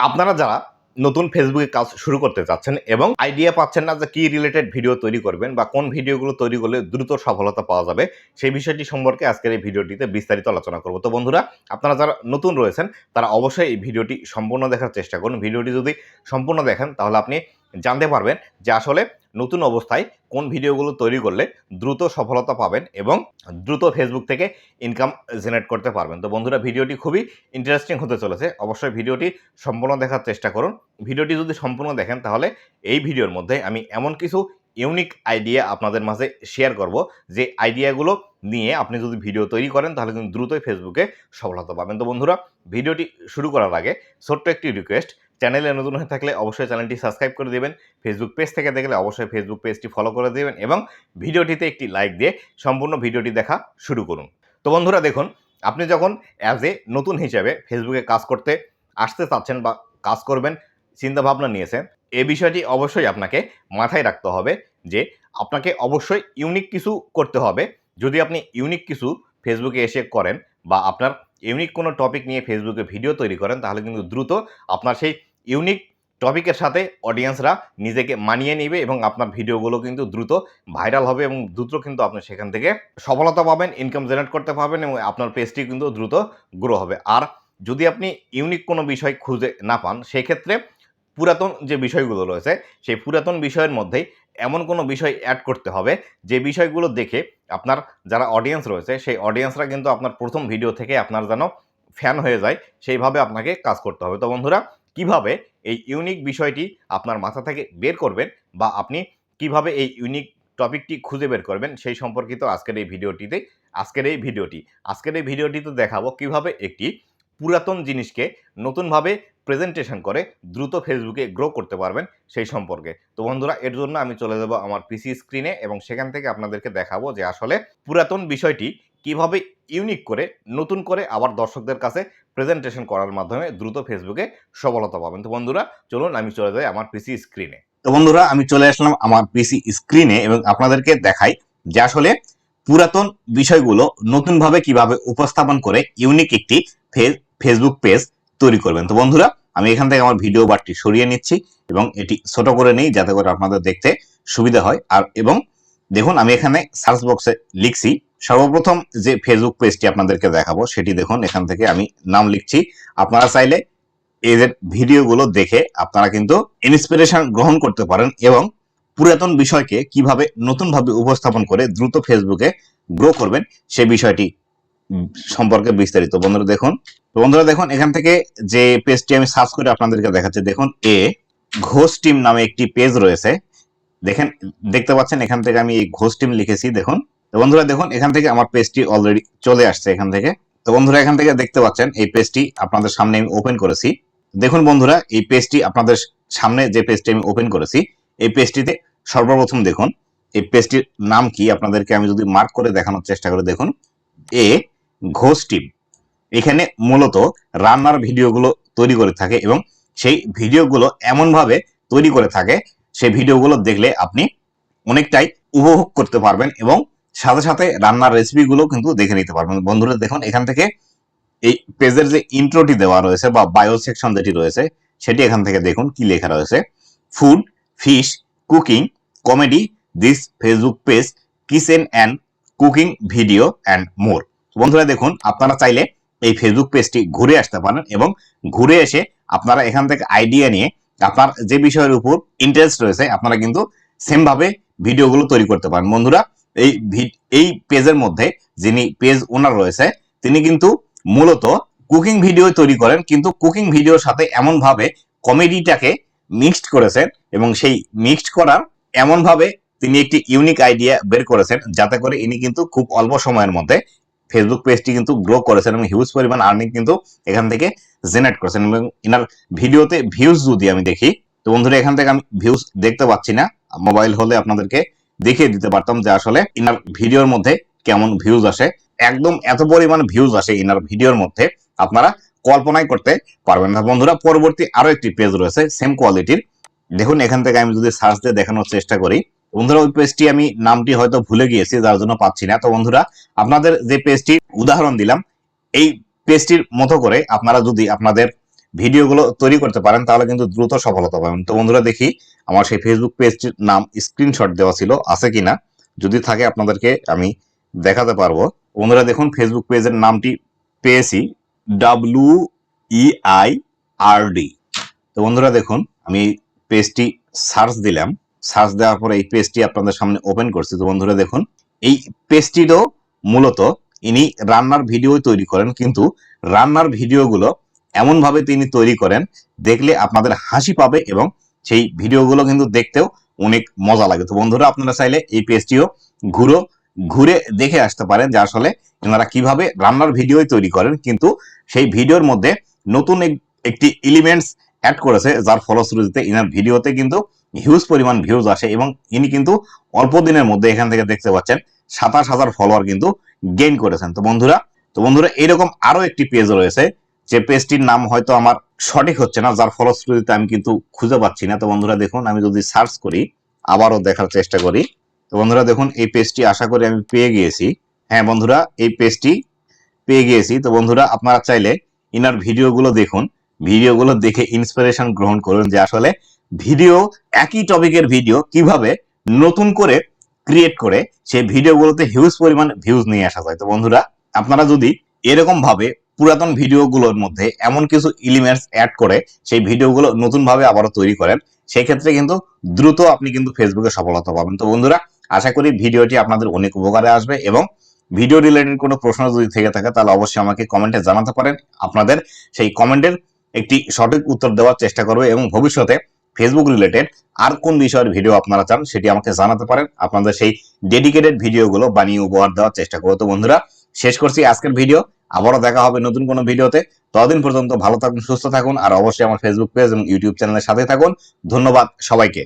আপনারা যারা নতুন ফেসবুকে কাজ শুরু করতে চাচ্ছেন এবং আইডিয়া পাচ্ছেন না যে কি রিলেটেড ভিডিও তৈরি করবেন বা কোন ভিডিওগুলো তৈরি করলে দ্রুত সফলতা পাওয়া যাবে, সেই বিষয়টি সম্পর্কে আজকের এই ভিডিওটিতে বিস্তারিত আলোচনা করব। তো বন্ধুরা, আপনারা যারা নতুন রয়েছেন তারা অবশ্যই এই ভিডিওটি সম্পূর্ণ দেখার চেষ্টা করুন। ভিডিওটি যদি সম্পূর্ণ দেখেন তাহলে আপনি জানতে পারবেন যে আসলে নতুন অবস্থায় কোন ভিডিওগুলো তৈরি করলে দ্রুত সফলতা পাবেন এবং দ্রুত ফেসবুক থেকে ইনকাম জেনারেট করতে পারবেন। তো বন্ধুরা, ভিডিওটি খুবই ইন্টারেস্টিং হতে চলেছে, অবশ্যই ভিডিওটি সম্পূর্ণ দেখার চেষ্টা করুন। ভিডিওটি যদি সম্পূর্ণ দেখেন তাহলে এই ভিডিওর মধ্যে আমি এমন কিছু ইউনিক আইডিয়া আপনাদের মাঝে শেয়ার করব, যে আইডিয়াগুলো নিয়ে আপনি যদি ভিডিও তৈরি করেন তাহলে কিন্তু দ্রুতই ফেসবুকে সফলতা পাবেন। তো বন্ধুরা, ভিডিওটি শুরু করার আগে ছোট্ট একটি রিকোয়েস্ট, চ্যানেলে নতুন হয়ে থাকলে অবশ্যই চ্যানেলটি সাবস্ক্রাইব করে দেবেন, ফেসবুক পেজ থেকে দেখলে অবশ্যই ফেসবুক পেজটি ফলো করে দেবেন এবং ভিডিওটিতে একটি লাইক দিয়ে সম্পূর্ণ ভিডিওটি দেখা শুরু করুন। তো বন্ধুরা দেখুন, আপনি যখন অ্যাজ এ নতুন হিসেবে ফেসবুকে কাজ করতে আসতে চাচ্ছেন বা কাজ করবেন চিন্তাভাবনা নিয়েছেন, এই বিষয়টি অবশ্যই আপনাকে মাথায় রাখতে হবে যে আপনাকে অবশ্যই ইউনিক কিছু করতে হবে। যদি আপনি ইউনিক কিছু ফেসবুকে এসে করেন বা আপনার ইউনিক কোনো টপিক নিয়ে ফেসবুকে ভিডিও তৈরি করেন, তাহলে কিন্তু দ্রুত আপনার সেই ইউনিক টপিকের সাথে অডিয়েন্সরা নিজেকে মানিয়ে নেবে এবং আপনার ভিডিওগুলো কিন্তু দ্রুত ভাইরাল হবে এবং দ্রুত কিন্তু আপনি সেখান থেকে সফলতা পাবেন, ইনকাম জেনারেট করতে পারবেন এবং আপনার পেজটি কিন্তু দ্রুত গ্রো হবে। আর যদি আপনি ইউনিক কোনো বিষয় খুঁজে না পান, সেক্ষেত্রে পুরাতন যে বিষয়গুলো রয়েছে সেই পুরাতন বিষয়ের মধ্যেই এমন কোনো বিষয় অ্যাড করতে হবে যে বিষয়গুলো দেখে আপনার যারা অডিয়েন্স রয়েছে সেই অডিয়েন্সরা কিন্তু আপনার প্রথম ভিডিও থেকে আপনার যেন ফ্যান হয়ে যায়, সেইভাবে আপনাকে কাজ করতে হবে। তো বন্ধুরা, কিভাবে এই ইউনিক বিষয়টি আপনার মাথা থেকে বের করবেন বা আপনি কিভাবে এই ইউনিক টপিকটি খুঁজে বের করবেন সেই সম্পর্কিত আজকের এই ভিডিওটিতে দেখাবো কিভাবে একটি পুরাতন জিনিসকে নতুনভাবে প্রেজেন্টেশন করে দ্রুত ফেসবুকে গ্রো করতে পারবেন সেই সম্পর্কে। তো বন্ধুরা, এর জন্য আমি চলে যাব আমার পিসি স্ক্রিনে এবং সেখান থেকে আপনাদেরকে দেখাবো যে আসলে পুরাতন বিষয়টি কিভাবে ইউনিক করে নতুন করে আবার দর্শকদের কাছে প্রেজেন্টেশন করার মাধ্যমে দ্রুত ফেসবুকে সফলতা পাবেন। তো বন্ধুরা, চলুন আমি চলে যাই আমার পিসি স্ক্রিনে। তো বন্ধুরা, আমি চলে আসলাম আমার পিসি স্ক্রিনে এবং আপনাদেরকে দেখাই যে আসলে পুরাতন বিষয়গুলো নতুনভাবে কিভাবে উপস্থাপন করে ইউনিক একটি ফেসবুক পেজ তৈরি করবেন। তো বন্ধুরা, আমি এখান থেকে আমার ভিডিও বারটি সরিয়ে নিচ্ছি এবং এটি ছোট করে নিই যাতে করে আপনাদের দেখতে সুবিধা হয়। আর এবং দেখুন, আমি এখানে সার্চ বক্সে লিখছি সর্বপ্রথম যে ফেসবুক পেজটি আপনাদেরকে দেখাবো সেটি দেখুন, এখান থেকে আমি নাম লিখছি। আপনারা চাইলে এদের ভিডিওগুলো দেখে আপনারা কিন্তু ইন্সপিরেশন গ্রহণ করতে পারেন এবং পুরাতন বিষয়কে কিভাবে নতুনভাবে উপস্থাপন করে দ্রুত ফেসবুকে গ্রো করবেন সে বিষয়টি সম্পর্কে বিস্তারিত। বন্ধুরা দেখুন এখান থেকে যে পেজটি আমি সার্চ করে আপনাদেরকে দেখাচ্ছি, দেখুন ঘোষ টিম নামে একটি পেজ রয়েছে। দেখতে পাচ্ছেন এখান থেকে আমি এই ঘোষ টিম লিখেছি। দেখুন তো বন্ধুরা, দেখুন এখান থেকে আমার পেজটি অলরেডি চলে আসছে এখান থেকে। তো বন্ধুরা, এখান থেকে দেখতে পাচ্ছেন এই পেজটি আপনাদের সামনে আমি ওপেন করেছি। দেখুন বন্ধুরা, এই পেজটি আপনাদের সামনে যে পেজটি আমি ওপেন করেছি, এই পেজটিতে সর্বপ্রথম দেখুন এই পেজটির নাম কি আপনাদেরকে আমি যদি মার্ক করে দেখানোর চেষ্টা করি, দেখুন ঘোষ টিম। এখানে মূলত রান্নার ভিডিওগুলো তৈরি করে থাকে এবং সেই ভিডিওগুলো এমনভাবে তৈরি করে থাকে সেই ভিডিওগুলো দেখলে আপনি অনেকটাই উপভোগ করতে পারবেন এবং সাথে সাথে রান্নার রেসিপিগুলো কিন্তু দেখে নিতে পারবেন। বন্ধুরা দেখুন, এখান থেকে এই পেজের যে ইন্ট্রোটি দেওয়া রয়েছে বা বায়ো সেকশন যেটি রয়েছে সেটি এখান থেকে দেখুন কি লেখা রয়েছে। Food, fish, cooking, comedy, this Facebook page, kitchen and cooking video and more. বন্ধুরা দেখুন, আপনারা চাইলে এই ফেসবুক পেজটি ঘুরে আসতে পারেন এবং ঘুরে এসে আপনারা এখান থেকে আইডিয়া নিয়ে আপনার যে বিষয়ের উপর ইন্টারেস্ট রয়েছে আপনারা কিন্তু সেম ভাবে ভিডিওগুলো তৈরি করতে পারেন। বন্ধুরা, এই পেজের মধ্যে যিনি পেজ ওনার রয়েছে তিনি কিন্তু মূলত কুকিং ভিডিও তৈরি করেন, কিন্তু কুকিং ভিডিওর সাথে এমন ভাবে কমেডিটাকে মিক্সড করেছেন এবং সেই মিক্সড করার এমন ভাবে তিনি একটি ইউনিক আইডিয়া বের করেছেন যাতে করে ইনি কিন্তু খুব অল্প সময়ের মধ্যে ফেসবুক পেজটি কিন্তু গ্রো করেছেন এবং হিউজ পরিমাণ আর্নিং কিন্তু এখান থেকে জেনারেট করেছেন। এবং ইনার ভিডিওতে ভিউজ যদি আমি দেখি, তো বন্ধুরা এখান থেকে আমি ভিউজ দেখতে পাচ্ছি না, মোবাইল হলে আপনাদেরকে দেখিয়ে দিতে পারতাম যে আসলে ইনার ভিডিওর মধ্যে কেমন ভিউজ আসে। একদম এত পরিমাণ ভিউজ আসে ইনার ভিডিওর মধ্যে আপনারা কল্পনাই করতে পারবেন না। বন্ধুরা, পরবর্তী আরো একটি পেজ রয়েছে সেম কোয়ালিটির। দেখুন এখান থেকে আমি যদি সার্চ দিয়ে দেখানোর চেষ্টা করি, বন্ধুরা ওই পেজটি আমি নামটি হয়তো ভুলে গিয়েছি যার জন্য পাচ্ছি না। তো বন্ধুরা, আপনাদের যে পেজটি উদাহরণ দিলাম এই পেজটির মতো করে আপনারা যদি আপনাদের ভিডিওগুলো তৈরি করতে পারেন তাহলে কিন্তু দ্রুত সফলতা পাবেন। তো বন্ধুরা দেখি আমার সেই ফেসবুক পেজটির নাম স্ক্রিনশট দেওয়া ছিল, আছে কিনা। যদি থাকে আপনাদেরকে আমি দেখাতে পারবো। বন্ধুরা দেখুন ফেসবুক পেজের নামটি পেয়েছি, WEIRD। তো বন্ধুরা দেখুন আমি পেজটি সার্চ দিলাম, সার্চ দেওয়ার পরে এই পেজটি আপনাদের সামনে ওপেন করছি। তো বন্ধুরা দেখুন এই পেজটিরও মূলত ইনি রান্নার ভিডিও তৈরি করেন, কিন্তু রান্নার ভিডিওগুলো এমনভাবে তিনি তৈরি করেন দেখলে আপনাদের হাসি পাবে এবং সেই ভিডিওগুলো কিন্তু দেখতেও অনেক মজা লাগে। তো বন্ধুরা আপনারা চাইলে এই পেজটিও ঘুরে দেখে আসতে পারেন যে আসলে এনারা কিভাবে রান্নার ভিডিও তৈরি করেন, কিন্তু সেই ভিডিওর মধ্যে নতুন একটি এলিমেন্টস অ্যাড করেছে, যার ফলশ্রুতিতে ইনার ভিডিওতে কিন্তু হিউজ পরিমাণ ভিউজ আসে এবং ইনি কিন্তু অল্প দিনের মধ্যে এখান থেকে দেখতে পাচ্ছেন 27,000 ফলোয়ার কিন্তু গেইন করেছেন। তো বন্ধুরা এরকম আরো একটি পেজ রয়েছে, যে পেজটির নাম হয়তো আমার সঠিক হচ্ছে না, যার ফলশ্রুতিতে আমি কিন্তু খুঁজে পাচ্ছি না। তো বন্ধুরা দেখুন আমি যদি সার্চ করি, আবারও দেখার চেষ্টা করি। তো বন্ধুরা দেখুন এই পেজটি আশা করি আমি পেয়ে গিয়েছি। হ্যাঁ বন্ধুরা এই পেজটি পেয়ে গিয়েছি। তো বন্ধুরা আপনারা চাইলে ইনার ভিডিওগুলো দেখুন, ভিডিওগুলো দেখে ইন্সপিরেশন গ্রহণ করুন যে আসলে ভিডিও, একই টপিকের ভিডিও কিভাবে নতুন করে ক্রিয়েট করে সেই ভিডিওগুলোতে হিউজ পরিমাণ ভিউজ নিয়ে আসা যায়। তো বন্ধুরা আপনারা যদি এরকম ভাবে পুরাতন ভিডিওগুলোর মধ্যে এমন কিছু এলিমেন্টস অ্যাড করে সেই ভিডিওগুলো নতুন ভাবে আবারও তৈরি করেন, সেই ক্ষেত্রে কিন্তু দ্রুত আপনি কিন্তু ফেসবুকে সফলতা পাবেন। তো বন্ধুরা আশা করি ভিডিওটি আপনাদের অনেক উপকারে আসবে এবং ভিডিও রিলেটেড কোনো প্রশ্ন যদি থেকে থাকে তাহলে অবশ্যই আমাকে কমেন্টে জানাতে পারেন। আপনাদের সেই কমেন্টের একটি সঠিক উত্তর দেওয়ার চেষ্টা করবে এবং ভবিষ্যতে ফেসবুক রিলেটেড আর কোন বিষয়ের ভিডিও আপনারা চান সেটি আমাকে জানাতে পারেন। আপনাদের সেই ডেডিকেটেড ভিডিওগুলো বানিয়ে উপহার দেওয়ার চেষ্টা করবো। তো বন্ধুরা শেষ করছি আজকের ভিডিও, আবারও দেখা হবে নতুন কোনো ভিডিওতে। ততদিন পর্যন্ত ভালো থাকুন, সুস্থ থাকুন আর অবশ্যই আমার ফেসবুক পেজ এবং ইউটিউব চ্যানেলের সাথে থাকুন। ধন্যবাদ সবাইকে।